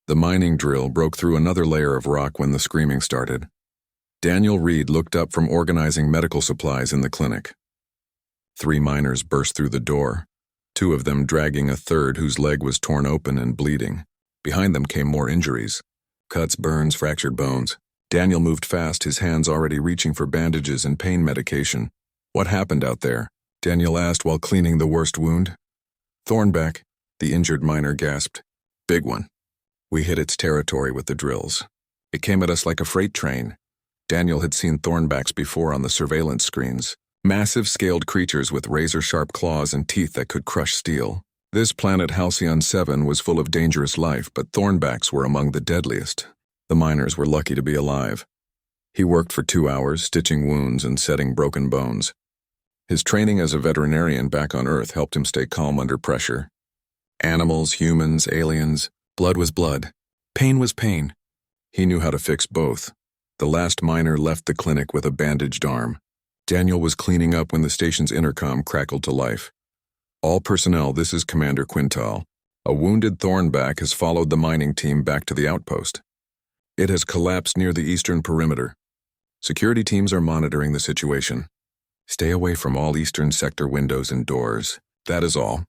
The mining drill broke through another layer of rock when the screaming started. Daniel Reed looked up from organizing medical supplies in the clinic. 3 miners burst through the door, 2 of them dragging a third whose leg was torn open and bleeding. Behind them came more injuries. Cuts, burns, fractured bones. Daniel moved fast, his hands already reaching for bandages and pain medication. "What happened out there?" Daniel asked while cleaning the worst wound. "Thornback," the injured miner gasped. "Big one. We hit its territory with the drills. It came at us like a freight train." Daniel had seen thornbacks before on the surveillance screens. Massive scaled creatures with razor-sharp claws and teeth that could crush steel. This planet Halcyon 7 was full of dangerous life, but thornbacks were among the deadliest. The miners were lucky to be alive. He worked for 2 hours, stitching wounds and setting broken bones. His training as a veterinarian back on Earth helped him stay calm under pressure. Animals, humans, aliens, blood was blood. Pain was pain. He knew how to fix both. The last miner left the clinic with a bandaged arm. Daniel was cleaning up when the station's intercom crackled to life. "All personnel, this is Commander Quintal. A wounded Thornback has followed the mining team back to the outpost. It has collapsed near the eastern perimeter. Security teams are monitoring the situation. Stay away from all eastern sector windows and doors. That is all."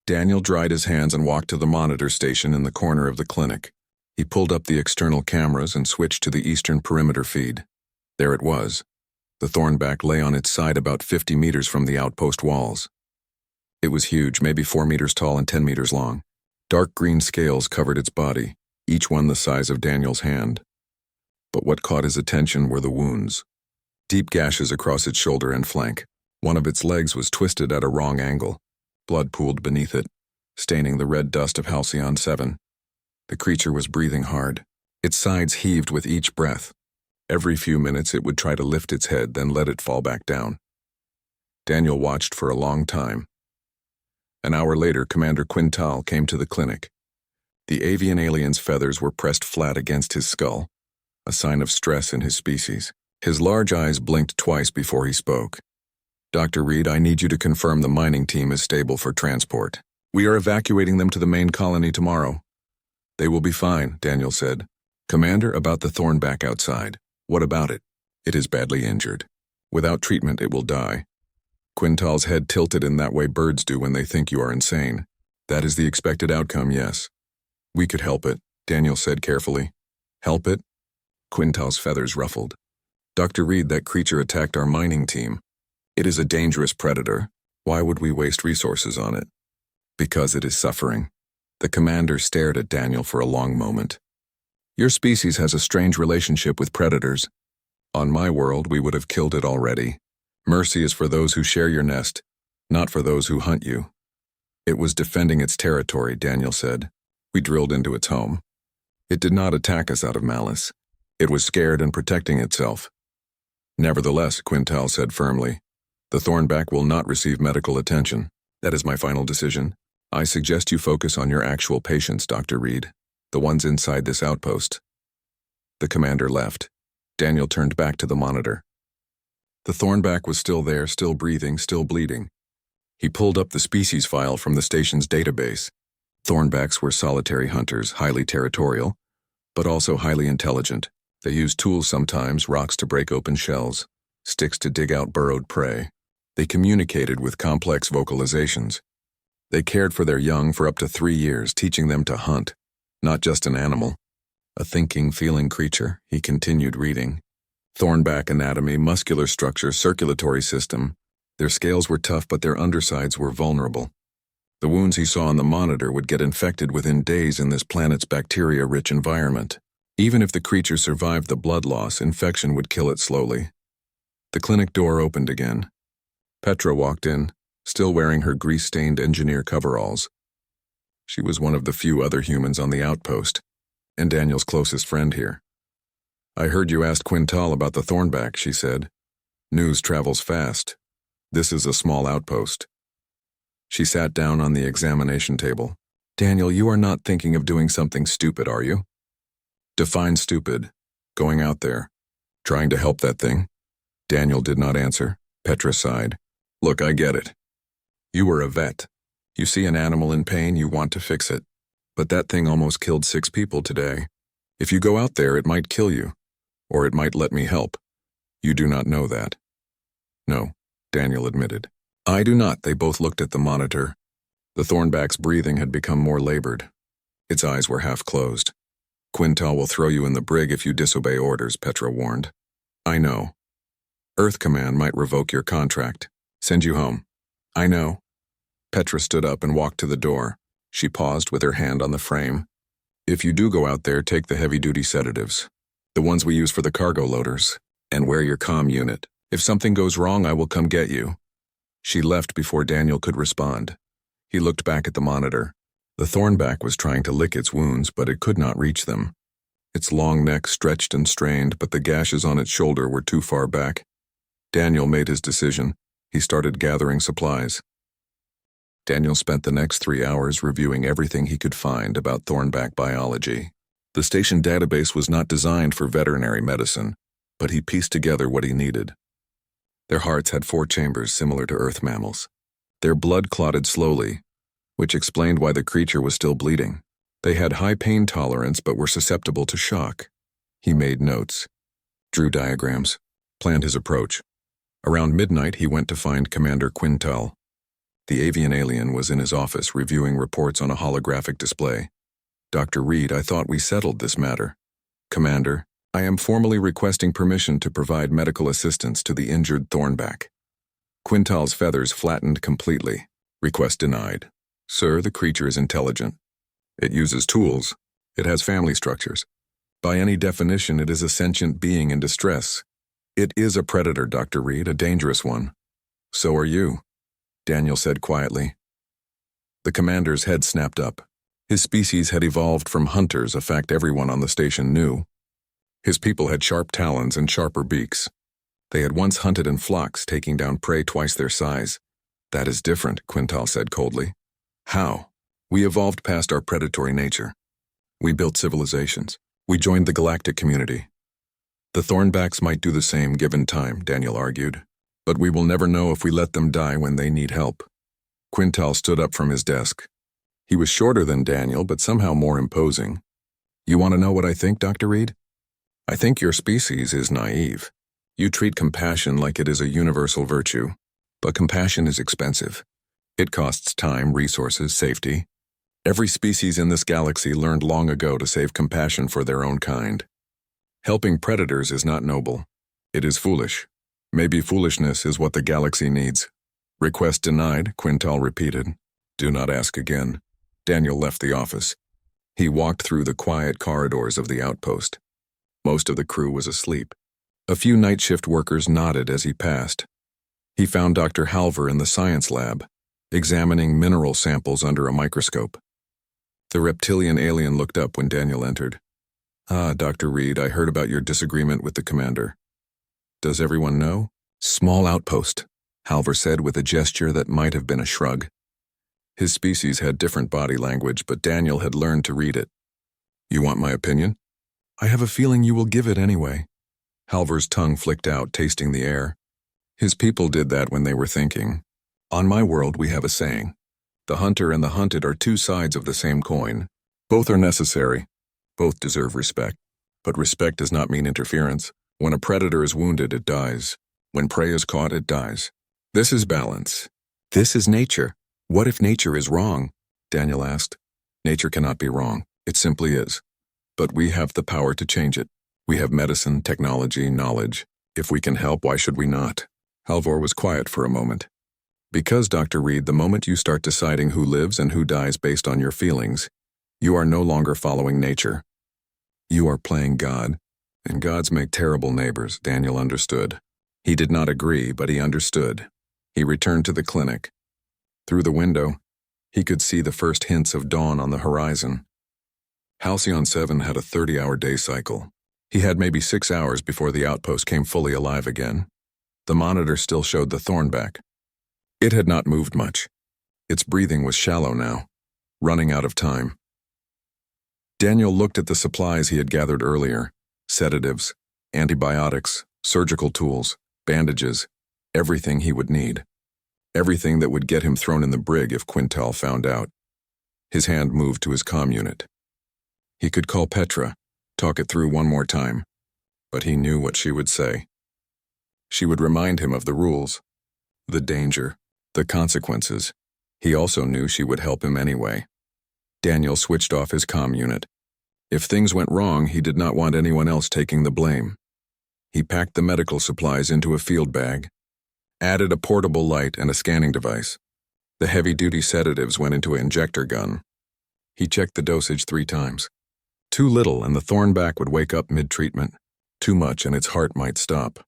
Daniel dried his hands and walked to the monitor station in the corner of the clinic. He pulled up the external cameras and switched to the eastern perimeter feed. There it was. The Thornback lay on its side about 50 meters from the outpost walls. It was huge, maybe 4 meters tall and 10 meters long. Dark green scales covered its body, each one the size of Daniel's hand. But what caught his attention were the wounds. Deep gashes across its shoulder and flank. One of its legs was twisted at a wrong angle. Blood pooled beneath it, staining the red dust of Halcyon 7. The creature was breathing hard. Its sides heaved with each breath. Every few minutes it would try to lift its head, then let it fall back down. Daniel watched for a long time. An hour later, Commander Quintal came to the clinic. The avian alien's feathers were pressed flat against his skull, a sign of stress in his species. His large eyes blinked twice before he spoke. "Dr. Reed, I need you to confirm the mining team is stable for transport. We are evacuating them to the main colony tomorrow." "They will be fine," Daniel said. "Commander, about the Thornback outside. What about it?" "It is badly injured. Without treatment, it will die." Quintal's head tilted in that way birds do when they think you are insane. "That is the expected outcome, yes." "We could help it," Daniel said carefully. "Help it?" Quintal's feathers ruffled. "Dr. Reed, that creature attacked our mining team. It is a dangerous predator. Why would we waste resources on it?" "Because it is suffering." The commander stared at Daniel for a long moment. "Your species has a strange relationship with predators. On my world, we would have killed it already. Mercy is for those who share your nest, not for those who hunt you." "It was defending its territory," Daniel said. "We drilled into its home. It did not attack us out of malice. It was scared and protecting itself." "Nevertheless," Quintal said firmly, "the Thornback will not receive medical attention. That is my final decision. I suggest you focus on your actual patients, Dr. Reed, the ones inside this outpost." The commander left. Daniel turned back to the monitor. The Thornback was still there, still breathing, still bleeding. He pulled up the species file from the station's database. Thornbacks were solitary hunters, highly territorial, but also highly intelligent. They used tools sometimes, rocks to break open shells, sticks to dig out burrowed prey. They communicated with complex vocalizations. They cared for their young for up to 3 years, teaching them to hunt, not just an animal. A thinking, feeling creature, he continued reading. Thornback anatomy, muscular structure, circulatory system. Their scales were tough, but their undersides were vulnerable. The wounds he saw on the monitor would get infected within days in this planet's bacteria-rich environment. Even if the creature survived the blood loss, infection would kill it slowly. The clinic door opened again. Petra walked in, still wearing her grease-stained engineer coveralls. She was one of the few other humans on the outpost, and Daniel's closest friend here. "I heard you asked Quintal about the Thornback," she said. "News travels fast. This is a small outpost." She sat down on the examination table. "Daniel, you are not thinking of doing something stupid, are you?" "Define stupid." "Going out there. Trying to help that thing." Daniel did not answer. Petra sighed. "Look, I get it. You were a vet. You see an animal in pain, you want to fix it. But that thing almost killed 6 people today. If you go out there, it might kill you. Or it might let me help. You do not know that. No, Daniel admitted. I do not. They both looked at the monitor. The Thornback's breathing had become more labored. Its eyes were half closed. Quintal will throw you in the brig if you disobey orders, Petra warned. I know. Earth Command might revoke your contract. Send you home. I know. Petra stood up and walked to the door. She paused with her hand on the frame. If you do go out there, take the heavy-duty sedatives. The ones we use for the cargo loaders. And wear your comm unit. If something goes wrong, I will come get you. She left before Daniel could respond. He looked back at the monitor. The Thornback was trying to lick its wounds, but it could not reach them. Its long neck stretched and strained, but the gashes on its shoulder were too far back. Daniel made his decision. He started gathering supplies. Daniel spent the next 3 hours reviewing everything he could find about Thornback biology. The station database was not designed for veterinary medicine, but he pieced together what he needed. Their hearts had 4 chambers similar to Earth mammals. Their blood clotted slowly, which explained why the creature was still bleeding. They had high pain tolerance but were susceptible to shock. He made notes, drew diagrams, planned his approach. Around midnight, he went to find Commander Quintal. The avian alien was in his office reviewing reports on a holographic display. Dr. Reed, I thought we settled this matter. Commander, I am formally requesting permission to provide medical assistance to the injured Thornback. Quintal's feathers flattened completely. Request denied. Sir, the creature is intelligent. It uses tools. It has family structures. By any definition, it is a sentient being in distress. It is a predator, Dr. Reed, a dangerous one. So are you, Daniel said quietly. The commander's head snapped up. His species had evolved from hunters, a fact everyone on the station knew. His people had sharp talons and sharper beaks. They had once hunted in flocks, taking down prey twice their size. That is different, Quintal said coldly. How? We evolved past our predatory nature. We built civilizations. We joined the galactic community. The Thornbacks might do the same given time, Daniel argued. But we will never know if we let them die when they need help. Quintal stood up from his desk. He was shorter than Daniel, but somehow more imposing. You want to know what I think, Dr. Reed? I think your species is naive. You treat compassion like it is a universal virtue. But compassion is expensive. It costs time, resources, safety. Every species in this galaxy learned long ago to save compassion for their own kind. Helping predators is not noble. It is foolish. Maybe foolishness is what the galaxy needs. Request denied, Quintal repeated. Do not ask again. Daniel left the office. He walked through the quiet corridors of the outpost. Most of the crew was asleep. A few night shift workers nodded as he passed. He found Dr. Halver in the science lab, examining mineral samples under a microscope. The reptilian alien looked up when Daniel entered. Ah, Dr. Reed, I heard about your disagreement with the commander. Does everyone know? Small outpost, Halver said with a gesture that might have been a shrug. His species had different body language, but Daniel had learned to read it. You want my opinion? I have a feeling you will give it anyway. Halver's tongue flicked out, tasting the air. His people did that when they were thinking. On my world, we have a saying. The hunter and the hunted are 2 sides of the same coin. Both are necessary. Both deserve respect. But respect does not mean interference. When a predator is wounded, it dies. When prey is caught, it dies. This is balance. This is nature. What if nature is wrong? Daniel asked. Nature cannot be wrong. It simply is. But we have the power to change it. We have medicine, technology, knowledge. If we can help, why should we not? Halvor was quiet for a moment. Because, Dr. Reed, the moment you start deciding who lives and who dies based on your feelings, you are no longer following nature. You are playing God. And gods make terrible neighbors, Daniel understood. He did not agree, but he understood. He returned to the clinic. Through the window, he could see the first hints of dawn on the horizon. Halcyon 7 had a 30-hour day cycle. He had maybe 6 hours before the outpost came fully alive again. The monitor still showed the Thornback. It had not moved much. Its breathing was shallow now, running out of time. Daniel looked at the supplies he had gathered earlier. Sedatives, antibiotics, surgical tools, bandages, everything he would need. Everything that would get him thrown in the brig if Quintal found out. His hand moved to his comm unit. He could call Petra, talk it through one more time, but he knew what she would say. She would remind him of the rules, the danger, the consequences. He also knew she would help him anyway. Daniel switched off his comm unit. If things went wrong, he did not want anyone else taking the blame. He packed the medical supplies into a field bag, added a portable light and a scanning device. The heavy-duty sedatives went into an injector gun. He checked the dosage 3 times. Too little and the thornback would wake up mid-treatment. Too much and its heart might stop.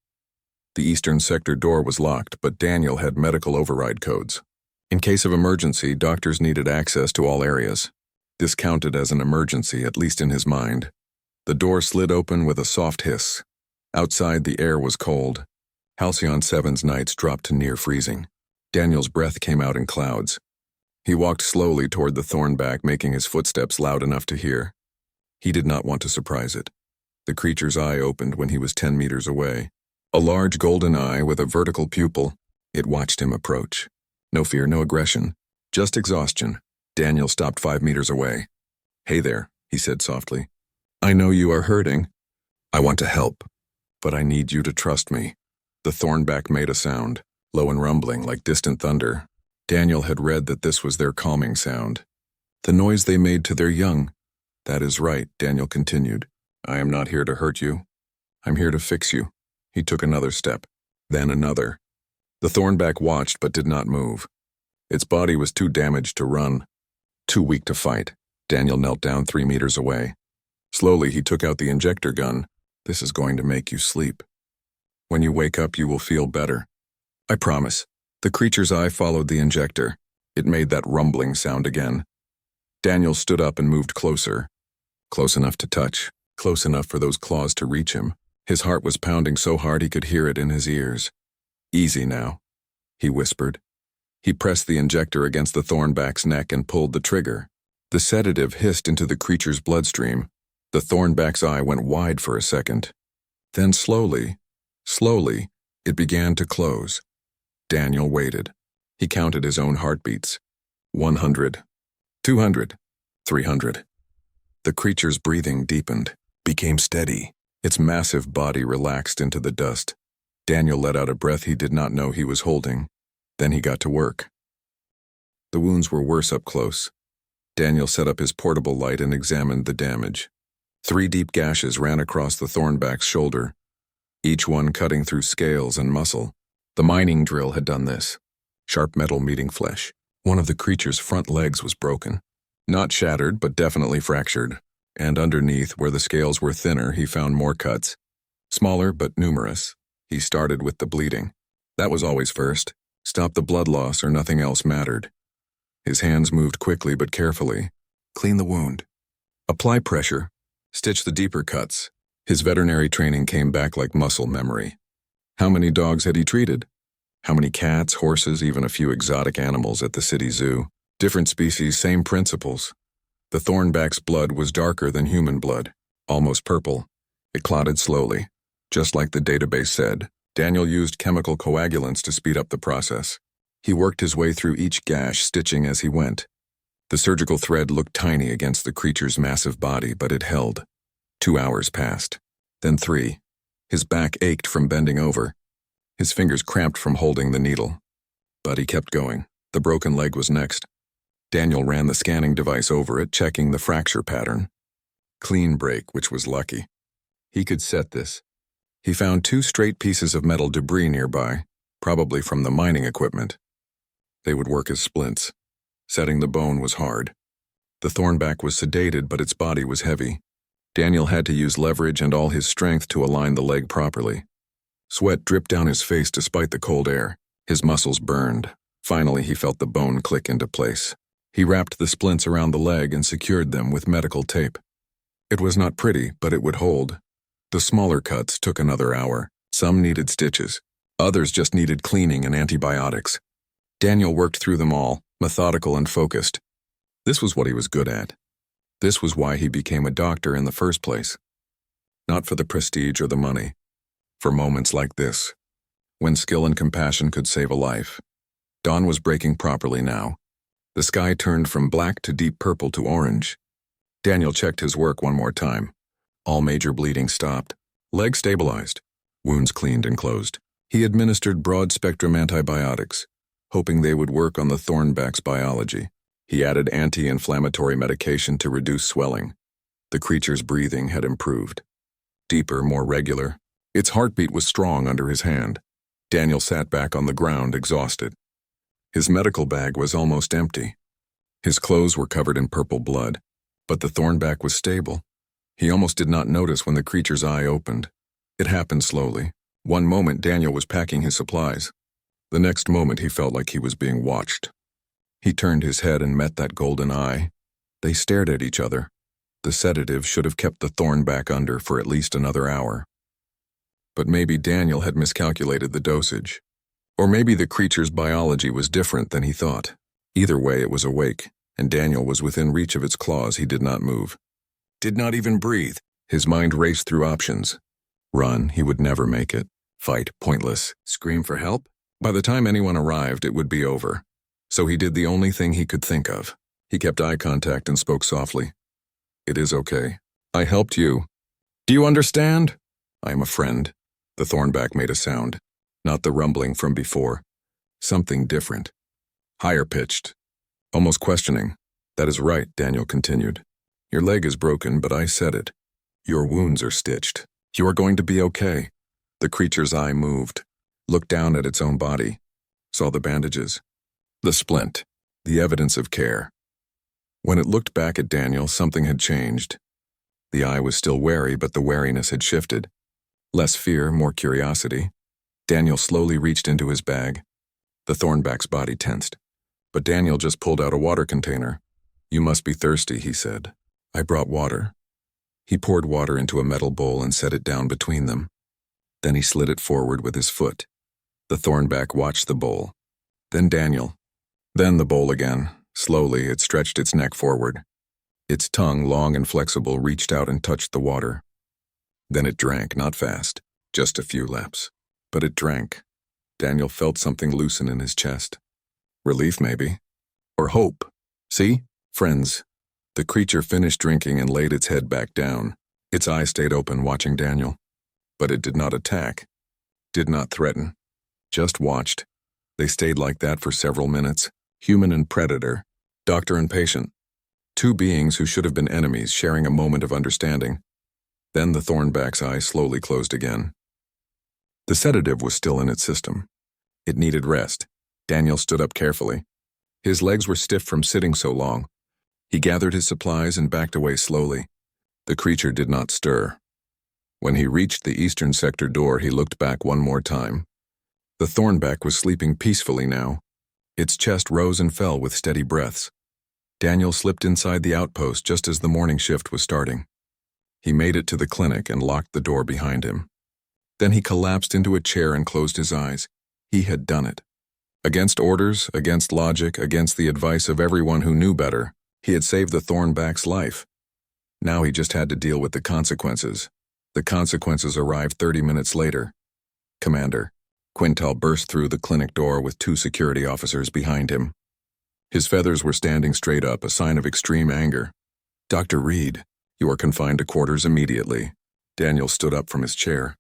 The eastern sector door was locked, but Daniel had medical override codes. In case of emergency, doctors needed access to all areas. This counted as an emergency, at least in his mind. The door slid open with a soft hiss. Outside, the air was cold. Halcyon 7's nights dropped to near freezing. Daniel's breath came out in clouds. He walked slowly toward the thornback, making his footsteps loud enough to hear. He did not want to surprise it. The creature's eye opened when he was 10 meters away. A large golden eye with a vertical pupil. It watched him approach. No fear, no aggression, just exhaustion. Daniel stopped 5 meters away. "Hey there," he said softly. "I know you are hurting. I want to help, but I need you to trust me." The thornback made a sound, low and rumbling like distant thunder. Daniel had read that this was their calming sound. The noise they made to their young. "That is right," Daniel continued. "I am not here to hurt you. I'm here to fix you." He took another step, then another. The thornback watched but did not move. Its body was too damaged to run, too weak to fight. Daniel knelt down 3 meters away. Slowly he took out the injector gun. "This is going to make you sleep. When you wake up, you will feel better. I promise." The creature's eye followed the injector. It made that rumbling sound again. Daniel stood up and moved closer. Close enough to touch, close enough for those claws to reach him. His heart was pounding so hard he could hear it in his ears. "Easy now," he whispered. He pressed the injector against the thornback's neck and pulled the trigger. The sedative hissed into the creature's bloodstream. The thornback's eye went wide for a second. Then slowly, it began to close. Daniel waited. He counted his own heartbeats. 100, 200, 300. The creature's breathing deepened, became steady. Its massive body relaxed into the dust. Daniel let out a breath he did not know he was holding. Then he got to work. The wounds were worse up close. Daniel set up his portable light and examined the damage. 3 deep gashes ran across the thornback's shoulder, each one cutting through scales and muscle. The mining drill had done this. Sharp metal meeting flesh. One of the creature's front legs was broken. Not shattered, but definitely fractured. And underneath, where the scales were thinner, he found more cuts. Smaller, but numerous. He started with the bleeding. That was always first. Stop the blood loss or nothing else mattered. His hands moved quickly but carefully. Clean the wound. Apply pressure. Stitch the deeper cuts. His veterinary training came back like muscle memory. How many dogs had he treated? How many cats, horses, even a few exotic animals at the city zoo? Different species, same principles. The thornback's blood was darker than human blood, almost purple. It clotted slowly. Just like the database said, Daniel used chemical coagulants to speed up the process. He worked his way through each gash, stitching as he went. The surgical thread looked tiny against the creature's massive body, but it held. 2 hours passed. Then 3. His back ached from bending over. His fingers cramped from holding the needle. But he kept going. The broken leg was next. Daniel ran the scanning device over it, checking the fracture pattern. Clean break, which was lucky. He could set this. He found 2 straight pieces of metal debris nearby, probably from the mining equipment. They would work as splints. Setting the bone was hard. The thornback was sedated, but its body was heavy. Daniel had to use leverage and all his strength to align the leg properly. Sweat dripped down his face despite the cold air. His muscles burned. Finally, he felt the bone click into place. He wrapped the splints around the leg and secured them with medical tape. It was not pretty, but it would hold. The smaller cuts took another hour. Some needed stitches. Others just needed cleaning and antibiotics. Daniel worked through them all, methodical and focused. This was what he was good at. This was why he became a doctor in the first place. Not for the prestige or the money. For moments like this, when skill and compassion could save a life. Dawn was breaking properly now. The sky turned from black to deep purple to orange. Daniel checked his work one more time. All major bleeding stopped. Leg stabilized. Wounds cleaned and closed. He administered broad-spectrum antibiotics, hoping they would work on the thornback's biology. He added anti-inflammatory medication to reduce swelling. The creature's breathing had improved. Deeper, more regular. Its heartbeat was strong under his hand. Daniel sat back on the ground, exhausted. His medical bag was almost empty. His clothes were covered in purple blood, but the thornback was stable. He almost did not notice when the creature's eye opened. It happened slowly. One moment Daniel was packing his supplies. The next moment he felt like he was being watched. He turned his head and met that golden eye. They stared at each other. The sedative should have kept the thornback under for at least another hour. But maybe Daniel had miscalculated the dosage. Or maybe the creature's biology was different than he thought. Either way, it was awake, and Daniel was within reach of its claws. He did not move. Did not even breathe. His mind raced through options. Run, he would never make it. Fight, pointless. Scream for help? By the time anyone arrived, it would be over. So he did the only thing he could think of. He kept eye contact and spoke softly. It is okay. I helped you. Do you understand? I am a friend. The thornback made a sound. Not the rumbling from before. Something different. Higher pitched. Almost questioning. That is right, Daniel continued. Your leg is broken, but I said it. Your wounds are stitched. You are going to be okay. The creature's eye moved. Looked down at its own body. Saw the bandages. The splint. The evidence of care. When it looked back at Daniel, something had changed. The eye was still wary, but the wariness had shifted. Less fear, more curiosity. Daniel slowly reached into his bag. The thornback's body tensed. But Daniel just pulled out a water container. You must be thirsty, he said. I brought water. He poured water into a metal bowl and set it down between them. Then he slid it forward with his foot. The thornback watched the bowl. Then Daniel. Then the bowl again. Slowly, it stretched its neck forward. Its tongue, long and flexible, reached out and touched the water. Then it drank, not fast, just a few laps. But it drank. Daniel felt something loosen in his chest. Relief, maybe. Or hope. See? Friends. The creature finished drinking and laid its head back down. Its eyes stayed open, watching Daniel. But it did not attack. Did not threaten. Just watched. They stayed like that for several minutes. Human and predator. Doctor and patient. Two beings who should have been enemies sharing a moment of understanding. Then the thornback's eyes slowly closed again. The sedative was still in its system. It needed rest. Daniel stood up carefully. His legs were stiff from sitting so long. He gathered his supplies and backed away slowly. The creature did not stir. When he reached the eastern sector door, he looked back one more time. The thornback was sleeping peacefully now. Its chest rose and fell with steady breaths. Daniel slipped inside the outpost just as the morning shift was starting. He made it to the clinic and locked the door behind him. Then he collapsed into a chair and closed his eyes. He had done it. Against orders, against logic, against the advice of everyone who knew better, he had saved the thornback's life. Now he just had to deal with the consequences. The consequences arrived 30 minutes later. Commander. Quintal burst through the clinic door with 2 security officers behind him. His feathers were standing straight up, a sign of extreme anger. Dr. Reed, you are confined to quarters immediately. Daniel stood up from his chair.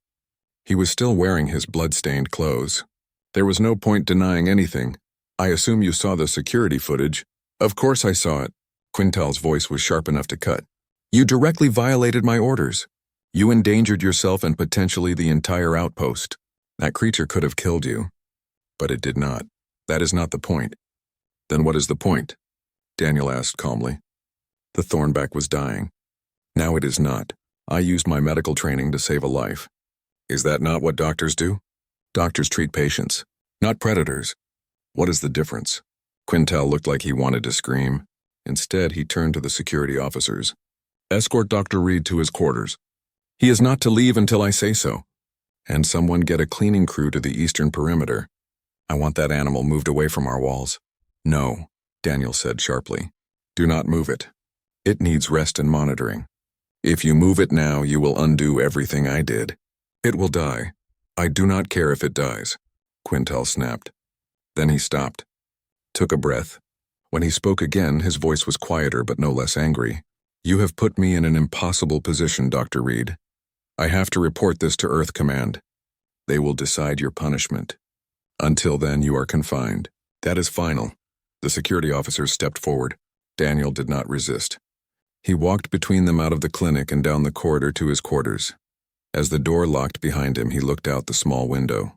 He was still wearing his blood-stained clothes. There was no point denying anything. I assume you saw the security footage. Of course I saw it. Quintal's voice was sharp enough to cut. You directly violated my orders. You endangered yourself and potentially the entire outpost. That creature could have killed you. But it did not. That is not the point. Then what is the point? Daniel asked calmly. The thornback was dying. Now it is not. I used my medical training to save a life. Is that not what doctors do? Doctors treat patients, not predators. What is the difference? Quintal looked like he wanted to scream. Instead, he turned to the security officers. Escort Dr. Reed to his quarters. He is not to leave until I say so. And someone get a cleaning crew to the eastern perimeter. I want that animal moved away from our walls. No, Daniel said sharply. Do not move it. It needs rest and monitoring. If you move it now, you will undo everything I did. It will die. I do not care if it dies, Quintal snapped. Then he stopped, took a breath. When he spoke again, his voice was quieter but no less angry. "You have put me in an impossible position, Dr. Reed. I have to report this to Earth Command. They will decide your punishment. Until then, you are confined. That is final." The security officers stepped forward. Daniel did not resist. He walked between them out of the clinic and down the corridor to his quarters. As the door locked behind him, he looked out the small window.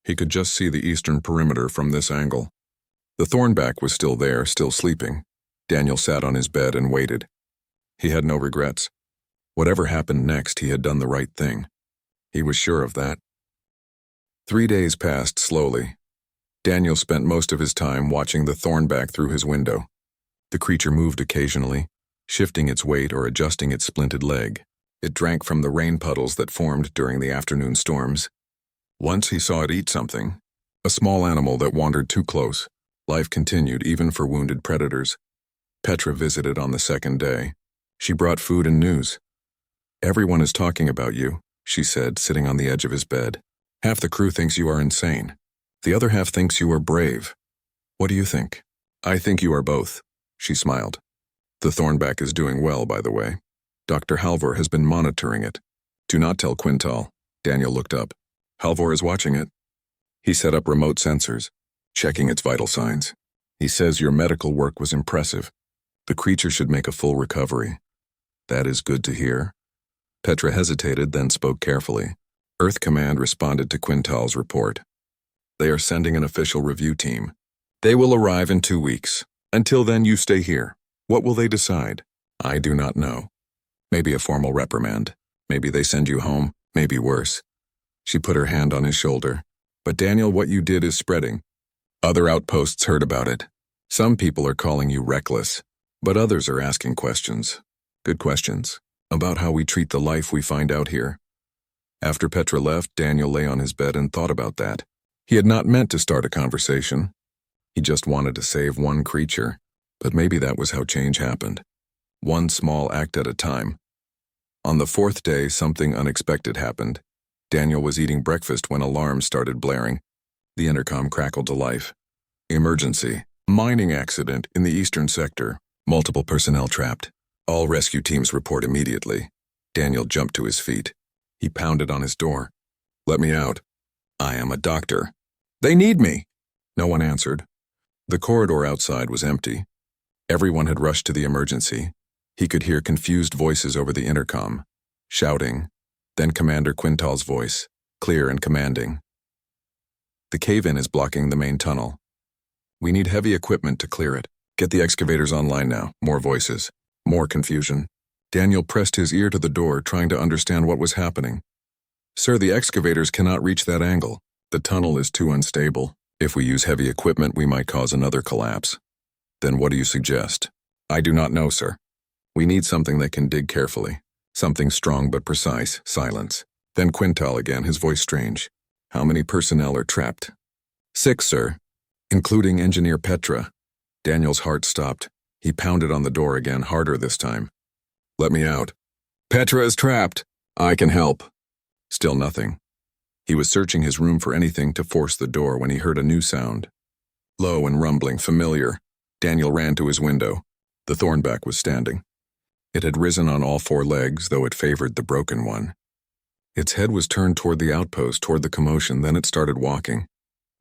He could just see the eastern perimeter from this angle. The Thornback was still there, still sleeping. Daniel sat on his bed and waited. He had no regrets. Whatever happened next, he had done the right thing. He was sure of that. 3 days passed slowly. Daniel spent most of his time watching the Thornback through his window. The creature moved occasionally, shifting its weight or adjusting its splinted leg. It drank from the rain puddles that formed during the afternoon storms. Once he saw it eat something, a small animal that wandered too close. Life continued even for wounded predators. Petra visited on the second day. She brought food and news. "Everyone is talking about you," she said, sitting on the edge of his bed. "Half the crew thinks you are insane. The other half thinks you are brave. What do you think?" "I think you are both," she smiled. "The Thornback is doing well, by the way. Dr. Halvor has been monitoring it. Do not tell Quintal." Daniel looked up. "Halvor is watching it. He set up remote sensors, checking its vital signs. He says your medical work was impressive. The creature should make a full recovery." "That is good to hear." Petra hesitated, then spoke carefully. Earth Command responded to Quintal's report. "They are sending an official review team. They will arrive in 2 weeks. Until then, you stay here. What will they decide?" "I do not know. Maybe a formal reprimand. Maybe they send you home. Maybe worse." She put her hand on his shoulder. "But Daniel, what you did is spreading. Other outposts heard about it. Some people are calling you reckless, but others are asking questions. Good questions. About how we treat the life we find out here." After Petra left, Daniel lay on his bed and thought about that. He had not meant to start a conversation. He just wanted to save one creature, but maybe that was how change happened. One small act at a time. On the 4th day, something unexpected happened. Daniel was eating breakfast when alarms started blaring. The intercom crackled to life. "Emergency. Mining accident in the eastern sector. Multiple personnel trapped. All rescue teams report immediately." Daniel jumped to his feet. He pounded on his door. "Let me out. I am a doctor." "They need me." No one answered. The corridor outside was empty. Everyone had rushed to the emergency. He could hear confused voices over the intercom, shouting, then Commander Quintal's voice, clear and commanding. "The cave-in is blocking the main tunnel. We need heavy equipment to clear it. Get the excavators online now." More voices. More confusion. Daniel pressed his ear to the door, trying to understand what was happening. "Sir, the excavators cannot reach that angle. The tunnel is too unstable. If we use heavy equipment, we might cause another collapse." "Then what do you suggest?" "I do not know, sir. We need something that can dig carefully. Something strong but precise." Silence. Then Quintal again, his voice strange. "How many personnel are trapped?" "6, sir, including Engineer Petra." Daniel's heart stopped. He pounded on the door again, harder this time. "Let me out." "Petra is trapped. I can help." Still nothing. He was searching his room for anything to force the door when he heard a new sound. Low and rumbling, familiar. Daniel ran to his window. The Thornback was standing. It had risen on all 4 legs, though it favored the broken one. Its head was turned toward the outpost, toward the commotion, then it started walking.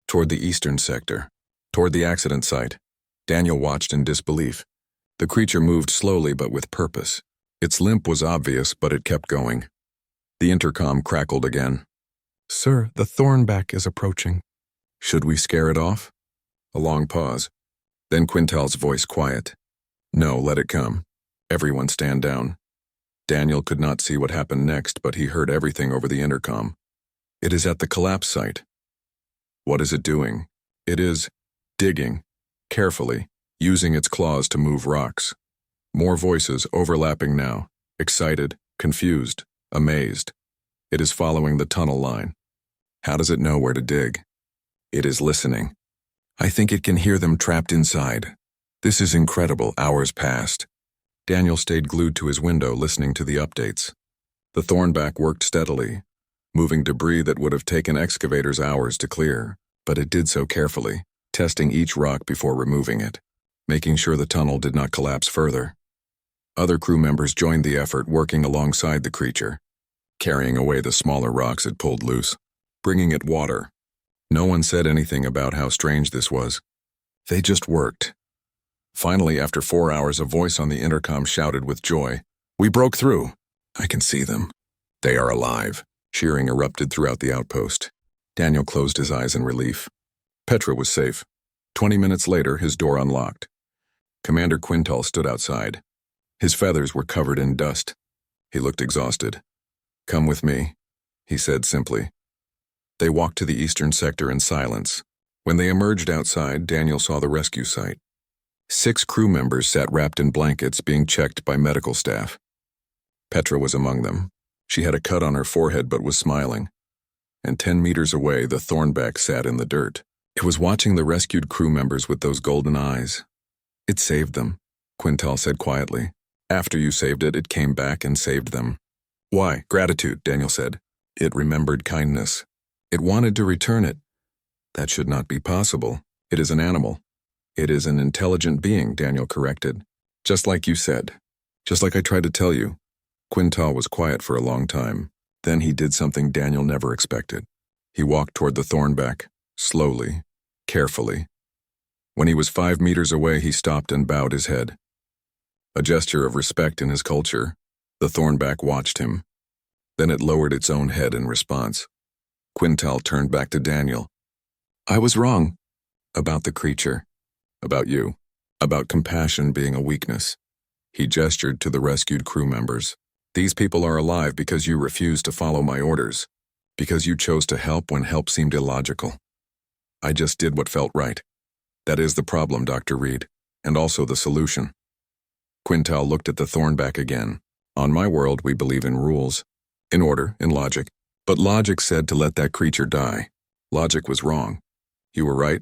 Toward the eastern sector. Toward the accident site. Daniel watched in disbelief. The creature moved slowly but with purpose. Its limp was obvious, but it kept going. The intercom crackled again. "Sir, the Thornback is approaching." "Should we scare it off?" A long pause. Then Quintal's voice quiet. "No, let it come. Everyone stand down." Daniel could not see what happened next, but he heard everything over the intercom. "It is at the collapse site." "What is it doing?" "It is digging, carefully, using its claws to move rocks." More voices overlapping now, excited, confused, amazed. "It is following the tunnel line." "How does it know where to dig?" "It is listening. I think it can hear them trapped inside." "This is incredible." Hours passed. Daniel stayed glued to his window, listening to the updates. The Thornback worked steadily, moving debris that would have taken excavators hours to clear, but it did so carefully, testing each rock before removing it. making sure the tunnel did not collapse further. Other crew members joined the effort, working alongside the creature, carrying away the smaller rocks it pulled loose, bringing it water. No one said anything about how strange this was. They just worked. Finally, after 4 hours, a voice on the intercom shouted with joy, "We broke through! I can see them. They are alive." Cheering erupted throughout the outpost. Daniel closed his eyes in relief. Petra was safe. 20 minutes later, his door unlocked. Commander Quintal stood outside. His feathers were covered in dust. He looked exhausted. "Come with me," he said simply. They walked to the eastern sector in silence. When they emerged outside, Daniel saw the rescue site. 6 crew members sat wrapped in blankets being checked by medical staff. Petra was among them. She had a cut on her forehead but was smiling. And 10 meters away, the Thornback sat in the dirt. It was watching the rescued crew members with those golden eyes. "It saved them," Quintal said quietly. "After you saved it, it came back and saved them." "Why? Gratitude," Daniel said. "It remembered kindness. It wanted to return it." "That should not be possible. It is an animal." "It is an intelligent being," Daniel corrected. "Just like you said. Just like I tried to tell you." Quintal was quiet for a long time. Then he did something Daniel never expected. He walked toward the Thornback, slowly, carefully. When he was 5 meters away, he stopped and bowed his head. A gesture of respect in his culture. The Thornback watched him. Then it lowered its own head in response. Quintal turned back to Daniel. "I was wrong. About the creature. About you. About compassion being a weakness." He gestured to the rescued crew members. "These people are alive because you refused to follow my orders. Because you chose to help when help seemed illogical. I just did what felt right. That is the problem, Dr. Reed, and also the solution." Quintal looked at the Thornback again. "On my world, we believe in rules. In order, in logic. But logic said to let that creature die. Logic was wrong. You were right."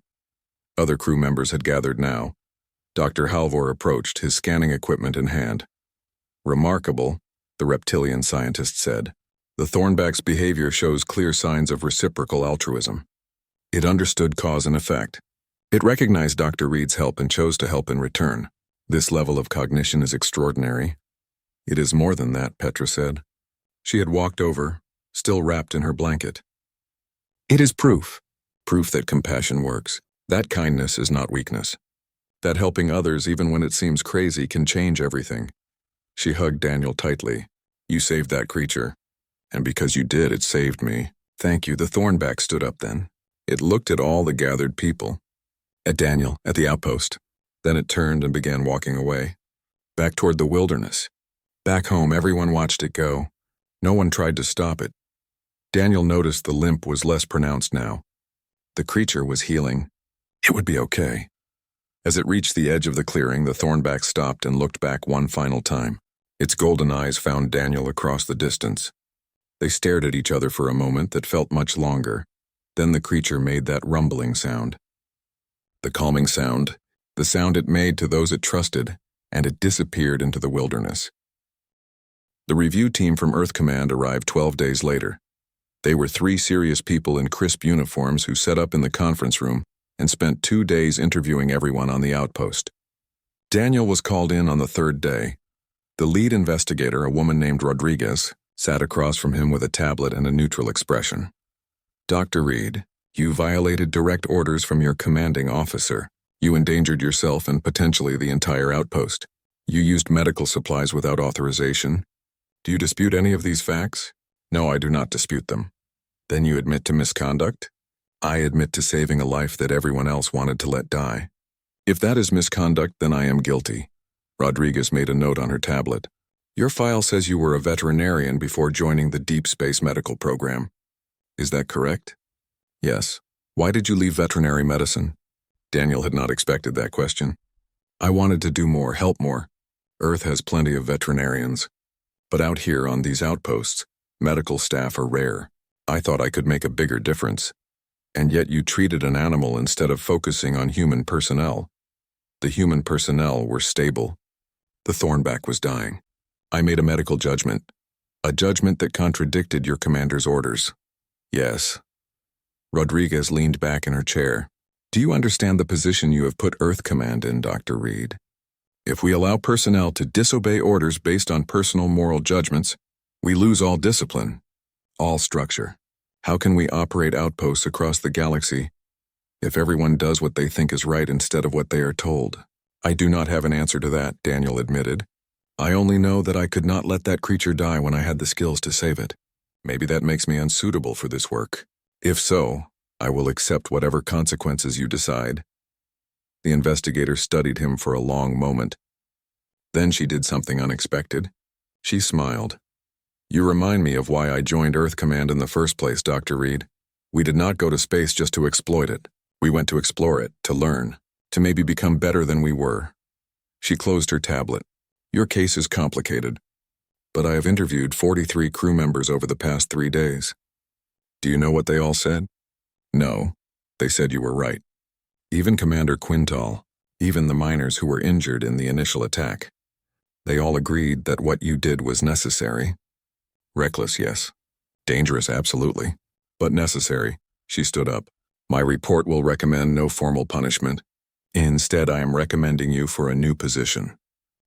Other crew members had gathered now. Dr. Halvor approached, his scanning equipment in hand. "Remarkable," the reptilian scientist said. "The Thornback's behavior shows clear signs of reciprocal altruism. It understood cause and effect. It recognized Dr. Reed's help and chose to help in return. This level of cognition is extraordinary." "It is more than that," Petra said. She had walked over, still wrapped in her blanket. "It is proof. Proof that compassion works. That kindness is not weakness. That helping others, even when it seems crazy, can change everything." She hugged Daniel tightly. "You saved that creature. And because you did, it saved me." "Thank you." The Thornback stood up then. It looked at all the gathered people. At Daniel, at the outpost. Then it turned and began walking away. Back toward the wilderness. Back home, everyone watched it go. No one tried to stop it. Daniel noticed the limp was less pronounced now. The creature was healing. It would be okay. As it reached the edge of the clearing, the Thornback stopped and looked back one final time. Its golden eyes found Daniel across the distance. They stared at each other for a moment that felt much longer. Then the creature made that rumbling sound. The calming sound, the sound it made to those it trusted, and it disappeared into the wilderness. The review team from Earth Command arrived 12 days later. They were 3 serious people in crisp uniforms who set up in the conference room and spent 2 days interviewing everyone on the outpost. Daniel was called in on the 3rd day. The lead investigator, a woman named Rodriguez, sat across from him with a tablet and a neutral expression. "Dr. Reed, you violated direct orders from your commanding officer. You endangered yourself and potentially the entire outpost. You used medical supplies without authorization. Do you dispute any of these facts?" "No, I do not dispute them." "Then you admit to misconduct?" "I admit to saving a life that everyone else wanted to let die." "If that is misconduct, then I am guilty." Rodriguez made a note on her tablet. "Your file says you were a veterinarian before joining the Deep Space Medical Program. Is that correct?" "Yes." "Why did you leave veterinary medicine?" Daniel had not expected that question. "I wanted to do more, help more. Earth has plenty of veterinarians. But out here on these outposts, medical staff are rare. I thought I could make a bigger difference. And yet you treated an animal instead of focusing on human personnel. The human personnel were stable. The Thornback was dying. I made a medical judgment. A judgment that contradicted your commander's orders." "Yes." Rodriguez leaned back in her chair. Do you understand the position you have put Earth Command in, Dr. Reed? If we allow personnel to disobey orders based on personal moral judgments, we lose all discipline, all structure. How can we operate outposts across the galaxy if everyone does what they think is right instead of what they are told? I do not have an answer to that, Daniel admitted. I only know that I could not let that creature die when I had the skills to save it. Maybe that makes me unsuitable for this work. If so, I will accept whatever consequences you decide. The investigator studied him for a long moment. Then she did something unexpected. She smiled. You remind me of why I joined Earth Command in the first place, Dr. Reed. We did not go to space just to exploit it. We went to explore it, to learn, to maybe become better than we were. She closed her tablet. Your case is complicated, but I have interviewed 43 crew members over the past 3 days. Do you know what they all said? No, they said you were right. Even Commander Quintal, even the miners who were injured in the initial attack. They all agreed that what you did was necessary. Reckless, yes. Dangerous, absolutely. But necessary. She stood up. My report will recommend no formal punishment. Instead, I am recommending you for a new position.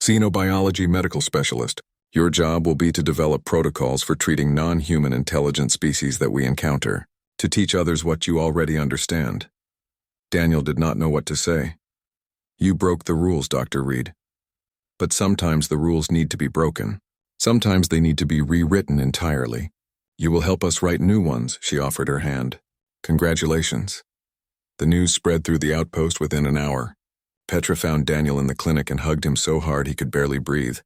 Xenobiology medical specialist. Your job will be to develop protocols for treating non-human intelligent species that we encounter, to teach others what you already understand. Daniel did not know what to say. You broke the rules, Dr. Reed. But sometimes the rules need to be broken. Sometimes they need to be rewritten entirely. You will help us write new ones, she offered her hand. Congratulations. The news spread through the outpost within an hour. Petra found Daniel in the clinic and hugged him so hard he could barely breathe.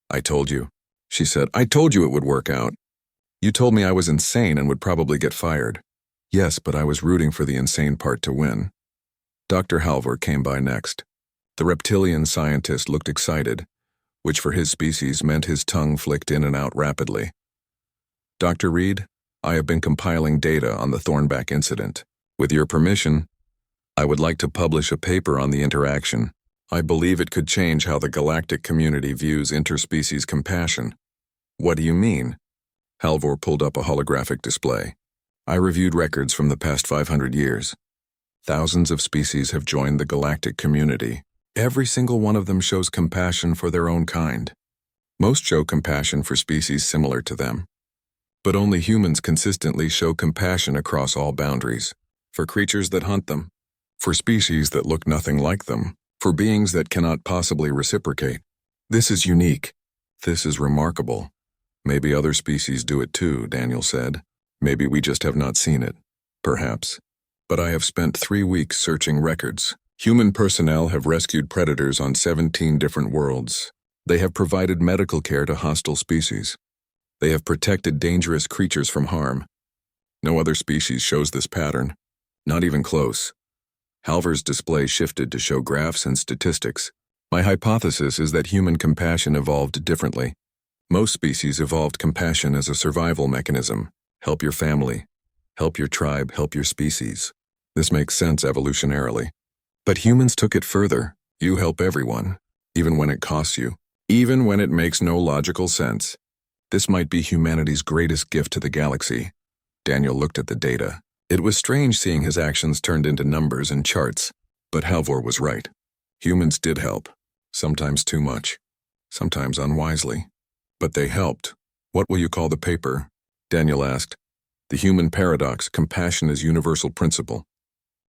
I told you, she said. I told you it would work out. You told me I was insane and would probably get fired. Yes, but I was rooting for the insane part to win. Dr. Halvor came by next. The reptilian scientist looked excited, which for his species meant his tongue flicked in and out rapidly. Dr. Reed, I have been compiling data on the Thornback incident. With your permission, I would like to publish a paper on the interaction. I believe it could change how the galactic community views interspecies compassion. What do you mean? Halvor pulled up a holographic display. I reviewed records from the past 500 years. Thousands of species have joined the galactic community. Every single one of them shows compassion for their own kind. Most show compassion for species similar to them. But only humans consistently show compassion across all boundaries. For creatures that hunt them. For species that look nothing like them. For beings that cannot possibly reciprocate. This is unique. This is remarkable. Maybe other species do it too, Daniel said. Maybe we just have not seen it. Perhaps. But I have spent 3 weeks searching records. Human personnel have rescued predators on 17 different worlds. They have provided medical care to hostile species. They have protected dangerous creatures from harm. No other species shows this pattern. Not even close. Halvor's display shifted to show graphs and statistics. My hypothesis is that human compassion evolved differently. Most species evolved compassion as a survival mechanism. Help your family. Help your tribe. Help your species. This makes sense evolutionarily. But humans took it further. You help everyone, even when it costs you, even when it makes no logical sense. This might be humanity's greatest gift to the galaxy. Daniel looked at the data. It was strange seeing his actions turned into numbers and charts, but Halvor was right. Humans did help, sometimes too much, sometimes unwisely. But they helped. What will you call the paper? Daniel asked. The Human Paradox, Compassion as Universal Principle.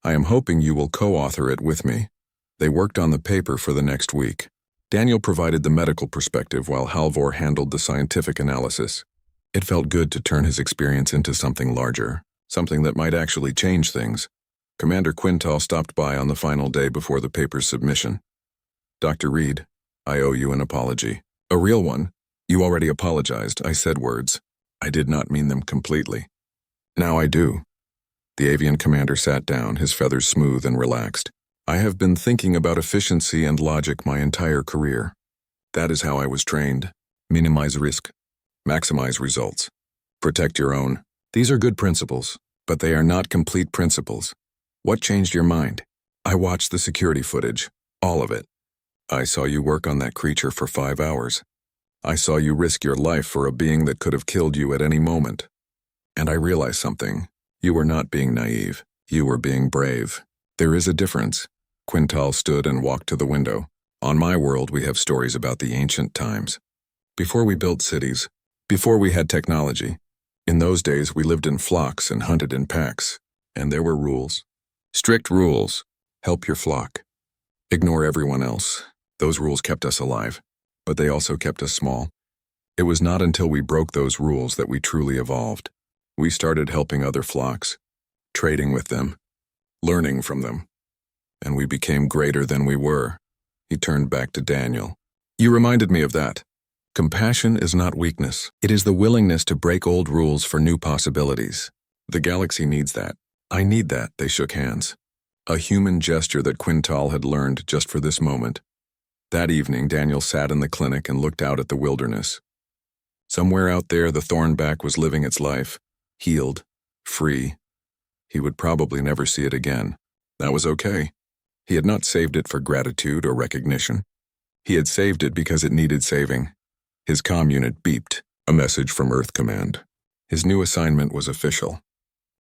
I am hoping you will co-author it with me. They worked on the paper for the next week. Daniel provided the medical perspective while Halvor handled the scientific analysis. It felt good to turn his experience into something larger, something that might actually change things. Commander Quintal stopped by on the final day before the paper's submission. Dr. Reed, I owe you an apology. A real one. You already apologized, I said words. I did not mean them completely. Now I do. The avian commander sat down, his feathers smooth and relaxed. I have been thinking about efficiency and logic my entire career. That is how I was trained. Minimize risk. Maximize results. Protect your own. These are good principles, but they are not complete principles. What changed your mind? I watched the security footage. All of it. I saw you work on that creature for 5 hours. I saw you risk your life for a being that could have killed you at any moment. And I realized something. You were not being naive. You were being brave. There is a difference. Quintal stood and walked to the window. On my world, we have stories about the ancient times. Before we built cities, before we had technology. In those days, we lived in flocks and hunted in packs. And there were rules. Strict rules. Help your flock. Ignore everyone else. Those rules kept us alive, but they also kept us small. It was not until we broke those rules that we truly evolved. We started helping other flocks, trading with them, learning from them, and we became greater than we were. He turned back to Daniel. You reminded me of that. Compassion is not weakness. It is the willingness to break old rules for new possibilities. The galaxy needs that. I need that, they shook hands. A human gesture that Quintal had learned just for this moment. That evening, Daniel sat in the clinic and looked out at the wilderness. Somewhere out there, the thornback was living its life, healed, free. He would probably never see it again. That was okay. He had not saved it for gratitude or recognition. He had saved it because it needed saving. His comm unit beeped, a message from Earth Command. His new assignment was official.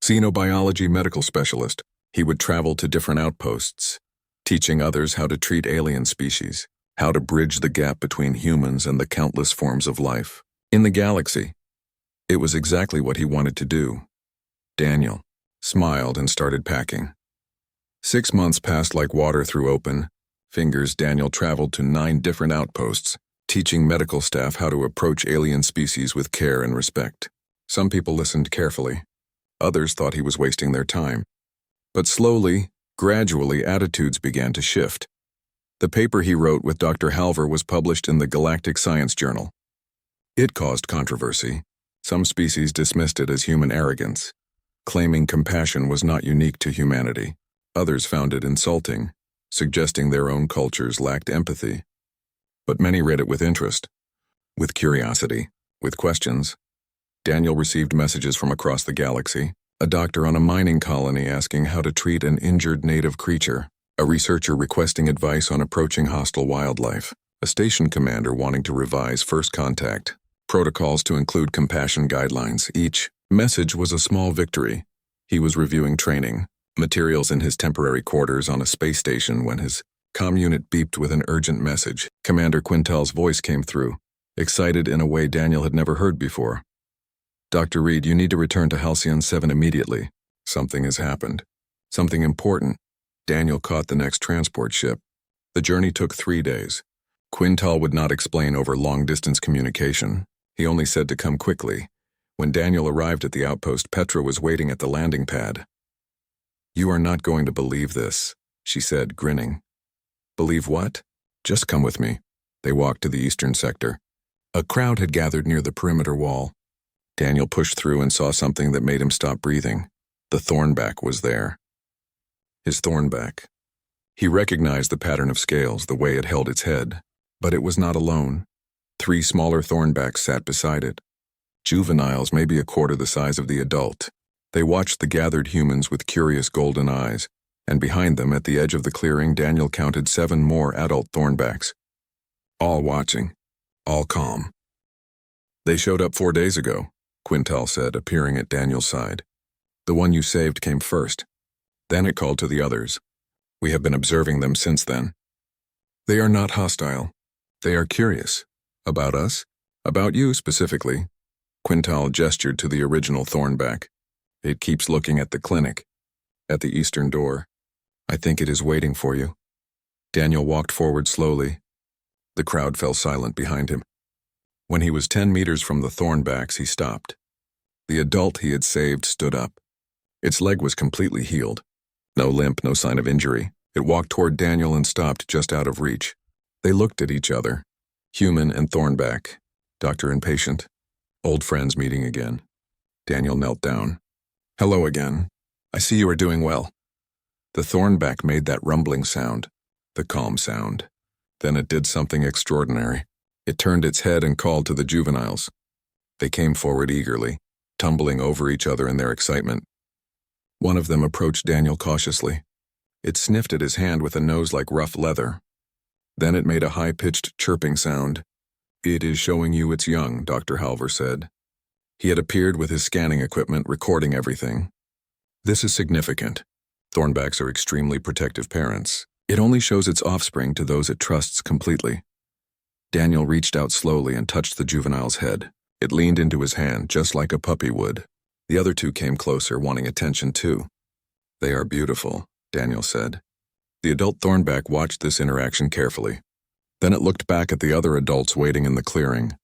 Xenobiology medical specialist. He would travel to different outposts, teaching others how to treat alien species, how to bridge the gap between humans and the countless forms of life in the galaxy. It was exactly what he wanted to do. Daniel smiled and started packing. 6 months passed like water through open fingers. Daniel traveled to 9 different outposts, teaching medical staff how to approach alien species with care and respect. Some people listened carefully. Others thought he was wasting their time. But slowly, gradually, attitudes began to shift. The paper he wrote with Dr. Halver was published in the Galactic Science Journal. It caused controversy. Some species dismissed it as human arrogance, claiming compassion was not unique to humanity. Others found it insulting, suggesting their own cultures lacked empathy. But many read it with interest, with curiosity, with questions. Daniel received messages from across the galaxy. A doctor on a mining colony asking how to treat an injured native creature, a researcher requesting advice on approaching hostile wildlife, a station commander wanting to revise first contact, protocols to include compassion guidelines. Each message was a small victory. He was reviewing training, materials in his temporary quarters on a space station when his comm unit beeped with an urgent message. Commander Quintal's voice came through, excited in a way Daniel had never heard before. Dr. Reed, you need to return to Halcyon 7 immediately. Something has happened. Something important. Daniel caught the next transport ship. The journey took 3 days. Quintal would not explain over long-distance communication. He only said to come quickly. When Daniel arrived at the outpost, Petra was waiting at the landing pad. You are not going to believe this, she said, grinning. Believe what? Just come with me. They walked to the eastern sector. A crowd had gathered near the perimeter wall. Daniel pushed through and saw something that made him stop breathing. The thornback was there. His thornback. He recognized the pattern of scales, the way it held its head. But it was not alone. 3 smaller thornbacks sat beside it. Juveniles, maybe a quarter the size of the adult. They watched the gathered humans with curious golden eyes, and behind them, at the edge of the clearing, Daniel counted 7 more adult thornbacks. All watching. All calm. They showed up 4 days ago, Quintal said, appearing at Daniel's side. The one you saved came first. Then it called to the others. We have been observing them since then. They are not hostile. They are curious. About us? About you specifically. Quintal gestured to the original thornback. It keeps looking at the clinic, at the eastern door. I think it is waiting for you. Daniel walked forward slowly. The crowd fell silent behind him. When he was 10 meters from the thornbacks, he stopped. The adult he had saved stood up. Its leg was completely healed. No limp, no sign of injury. It walked toward Daniel and stopped just out of reach. They looked at each other. Human and thornback. Doctor and patient. Old friends meeting again. Daniel knelt down. Hello again. I see you are doing well. The thornback made that rumbling sound, the calm sound. Then it did something extraordinary. It turned its head and called to the juveniles. They came forward eagerly, tumbling over each other in their excitement. One of them approached Daniel cautiously. It sniffed at his hand with a nose like rough leather. Then it made a high-pitched chirping sound. It is showing you it's young, Dr. Halver said. He had appeared with his scanning equipment, recording everything. This is significant. Thornbacks are extremely protective parents. It only shows its offspring to those it trusts completely. Daniel reached out slowly and touched the juvenile's head. It leaned into his hand just like a puppy would. The other two came closer, wanting attention too. "They are beautiful," Daniel said. The adult Thornback watched this interaction carefully. Then it looked back at the other adults waiting in the clearing.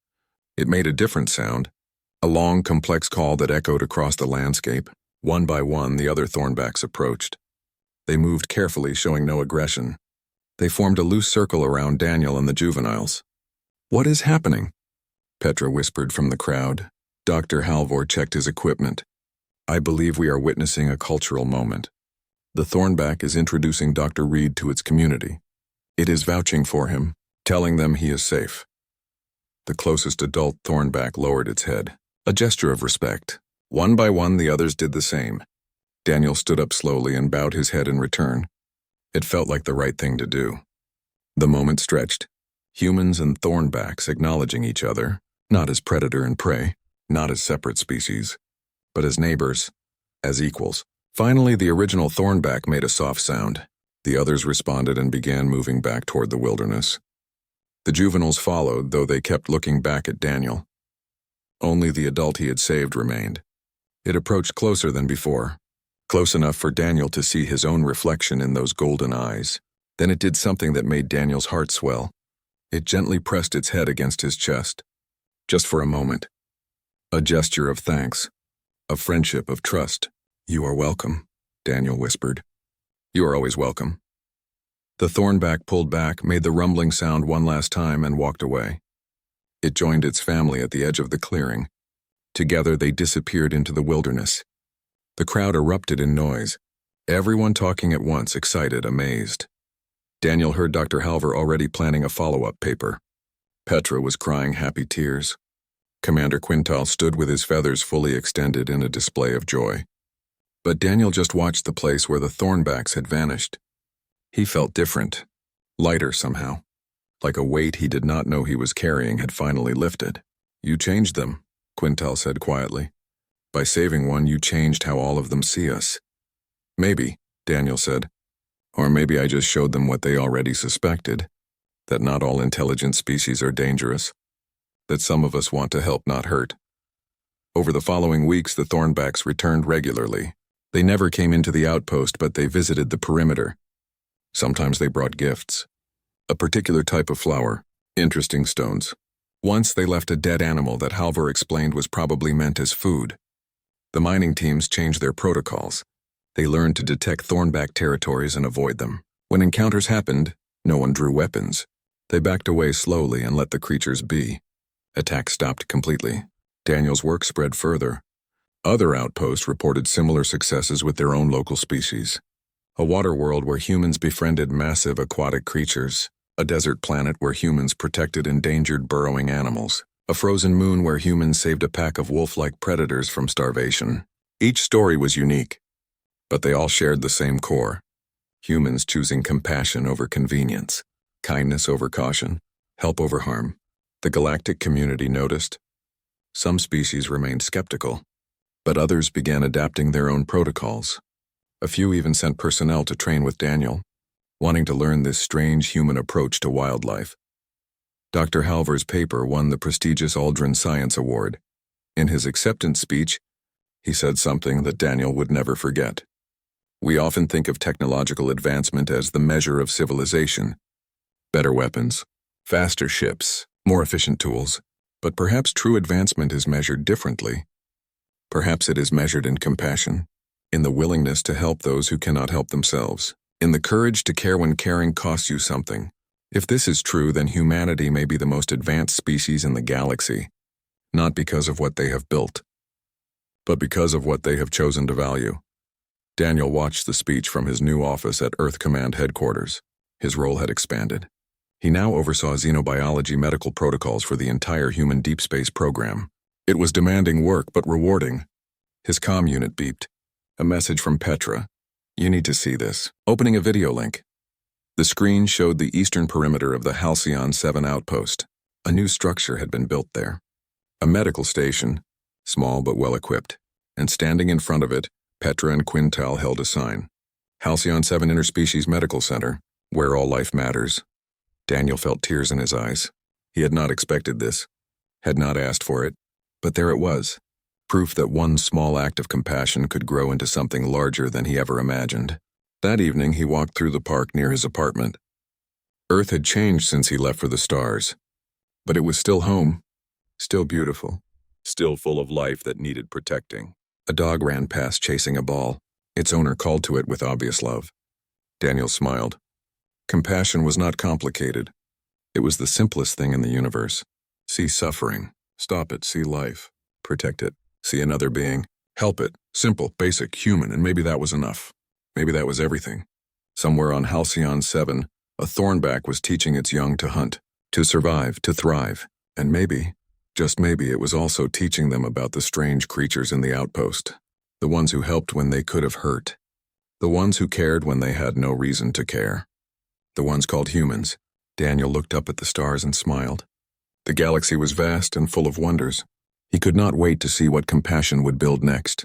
It made a different sound, a long, complex call that echoed across the landscape. One by one, the other Thornbacks approached. They moved carefully, showing no aggression. They formed a loose circle around Daniel and the juveniles. "What is happening?" Petra whispered from the crowd. Dr. Halvor checked his equipment. "I believe we are witnessing a cultural moment. The Thornback is introducing Dr. Reed to its community. It is vouching for him, telling them he is safe." The closest adult Thornback lowered its head, a gesture of respect. One by one, the others did the same. Daniel stood up slowly and bowed his head in return. It felt like the right thing to do. The moment stretched. Humans and Thornbacks acknowledging each other, not as predator and prey, not as separate species, but as neighbors, as equals. Finally, the original Thornback made a soft sound. The others responded and began moving back toward the wilderness. The juveniles followed, though they kept looking back at Daniel. Only the adult he had saved remained. It approached closer than before, close enough for Daniel to see his own reflection in those golden eyes. Then it did something that made Daniel's heart swell. It gently pressed its head against his chest. Just for a moment. A gesture of thanks, of friendship, of trust. "You are welcome," Daniel whispered. "You are always welcome." The Thornback pulled back, made the rumbling sound one last time, and walked away. It joined its family at the edge of the clearing. Together they disappeared into the wilderness. The crowd erupted in noise, everyone talking at once, excited, amazed. Daniel heard Dr. Halvor already planning a follow-up paper. Petra was crying happy tears. Commander Quintal stood with his feathers fully extended in a display of joy. But Daniel just watched the place where the Thornbacks had vanished. He felt different, lighter somehow, like a weight he did not know he was carrying had finally lifted. "You changed them," Quintal said quietly. "By saving one, you changed how all of them see us." "Maybe," Daniel said. "Or maybe I just showed them what they already suspected, that not all intelligent species are dangerous, that some of us want to help, not hurt." Over the following weeks, the Thornbacks returned regularly. They never came into the outpost, but they visited the perimeter. Sometimes they brought gifts. A particular type of flower, interesting stones. Once they left a dead animal that Halvor explained was probably meant as food. The mining teams changed their protocols. They learned to detect Thornback territories and avoid them. When encounters happened, no one drew weapons. They backed away slowly and let the creatures be. Attacks stopped completely. Daniel's work spread further. Other outposts reported similar successes with their own local species. A water world where humans befriended massive aquatic creatures. A desert planet where humans protected endangered burrowing animals. A frozen moon where humans saved a pack of wolf-like predators from starvation. Each story was unique, but they all shared the same core. Humans choosing compassion over convenience, kindness over caution, help over harm. The galactic community noticed. Some species remained skeptical, but others began adapting their own protocols. A few even sent personnel to train with Daniel, wanting to learn this strange human approach to wildlife. Dr. Halvor's paper won the prestigious Aldrin Science Award. In his acceptance speech, he said something that Daniel would never forget. "We often think of technological advancement as the measure of civilization. Better weapons, faster ships, more efficient tools. But perhaps true advancement is measured differently. Perhaps it is measured in compassion, in the willingness to help those who cannot help themselves, in the courage to care when caring costs you something. If this is true, then humanity may be the most advanced species in the galaxy, not because of what they have built, but because of what they have chosen to value." Daniel watched the speech from his new office at Earth Command headquarters. His role had expanded. He now oversaw xenobiology medical protocols for the entire human deep space program. It was demanding work, but rewarding. His comm unit beeped. A message from Petra. "You need to see this." Opening a video link. The screen showed the eastern perimeter of the Halcyon 7 outpost. A new structure had been built there. A medical station, small but well equipped, and standing in front of it, Petra and Quintal held a sign. Halcyon 7 Interspecies Medical Center, where all life matters. Daniel felt tears in his eyes. He had not expected this, had not asked for it, but there it was. Proof that one small act of compassion could grow into something larger than he ever imagined. That evening, he walked through the park near his apartment. Earth had changed since he left for the stars, but it was still home, still beautiful, still full of life that needed protecting. A dog ran past chasing a ball. Its owner called to it with obvious love. Daniel smiled. Compassion was not complicated. It was the simplest thing in the universe. See suffering, stop it, see life, protect it, see another being, help it, simple, basic, human, and maybe that was enough. Maybe that was everything. Somewhere on Halcyon 7, a thornback was teaching its young to hunt, to survive, to thrive, and maybe, just maybe, it was also teaching them about the strange creatures in the outpost, the ones who helped when they could have hurt, the ones who cared when they had no reason to care, the ones called humans. Daniel looked up at the stars and smiled. The galaxy was vast and full of wonders. He could not wait to see what compassion would build next.